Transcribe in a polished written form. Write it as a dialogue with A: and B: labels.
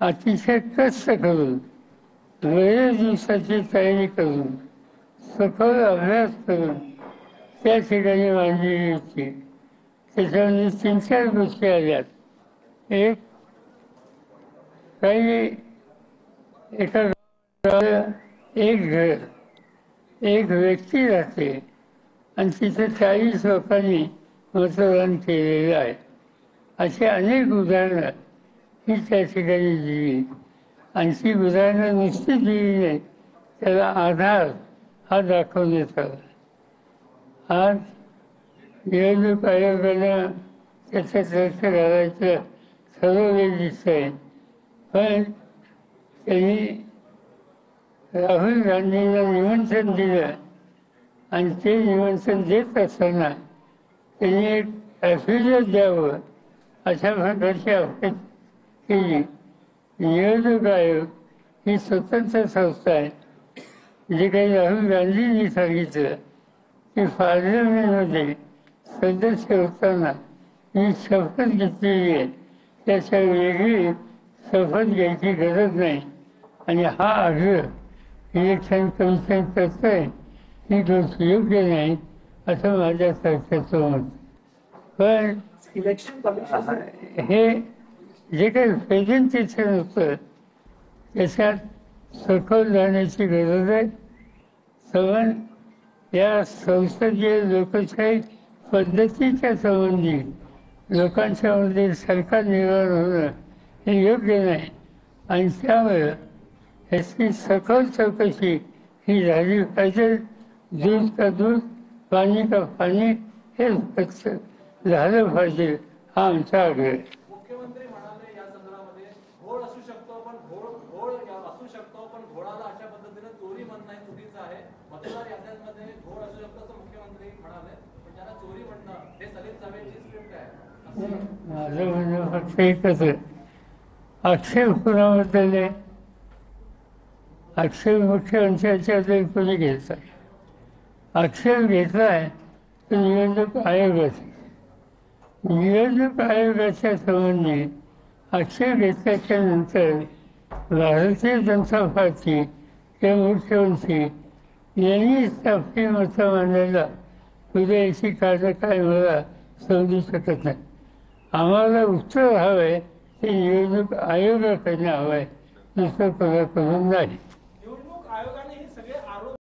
A: अतिशय कष्ट करून वेळेस दिवसाची तयारी करून सखोल अभ्यास करून त्या ठिकाणी मांडलेली होती. त्याच्यामध्ये 3-4 गोष्टी आल्यात. एक, काही एका गावाला एक घर, एक व्यक्ती राहते आणि तिथे 40 लोकांनी मतदान केलेलं आहे. अशी अनेक उदाहरणं ही त्या ठिकाणी दिली आणि ती उदाहरणं नुसती दिली नाही, त्याला आधार हा दाखवण्यात आला. आज निवडणूक आयोगानं त्याच्यात लक्ष घालायचं ठरवले दिसतंय, पण त्यांनी राहुल गांधींना निमंत्रण दिलं आणि ते निमंत्रण देत असताना त्यांनी एक ॲफिडेव्हिट द्यावं अशा प्रकारची अपेक्षा केली. निवडणूक आयोग ही स्वतंत्र संस्था आहे. जे काही राहुल गांधींनी सांगितलं की पार्लमेंटमध्ये सदस्य होताना ही शपथ घेतलेली आहे, त्याच्या वेगळी शपथ घ्यायची गरज नाही आणि हा आग्रह इलेक्शन कमिशन करत आहे ही गोष्ट योग्य नाही असं माझ्या सरकारचं मत. पण हे जे काही प्रेझेंटेशन होतं त्याच्यात सखोल जाण्याची गरज आहे. सवन या संसदीय लोकशाही पद्धतीच्या संबंधी लोकांच्यामध्ये सरकार निर्माण होणं हे योग्य नाही आणि त्यामुळे ह्याची सखोल चौकशी ही झाली पाहिजे. दूध का दूध, पाणी का पाणी हे फक्त झालं पाहिजे हा आमचा आग्रह आहे.
B: मुख्यमंत्री म्हणाले या संदर्भामध्ये घोळ असू शकतो पण घोळ असू शकतो पण घोळाला अशा पद्धतीने चोरी म्हणणं हे चुकीचं आहे. मतदार याद्यांमध्ये घोळ असू शकतो असं मुख्यमंत्री म्हणाले, पण त्याला चोरी म्हणणं हे सलीम जावेदची स्क्रिप्ट आहे.
A: माझं म्हणणं फक्त एकच आहे, आक्षेप कुणाबद्दल आहे? आक्षेप मुख्यमंत्र्यांच्याबद्दल कोणी घेतला? आक्षेप घेतला आहे तर निवडणूक आयोगाचा. निवडणूक आयोगाच्या संबंधी आक्षेप घेतल्याच्या नंतर भारतीय जनता पार्टी किंवा मुख्यमंत्री यांनीच आपली मतं मांडायला पुढे याची कारणं काय मला समजू शकत नाही. आम्हाला उत्तर हवं आहे ते निवडणूक आयोगाकडनं हवं आहे, दुसरं कोणाकडून नाही.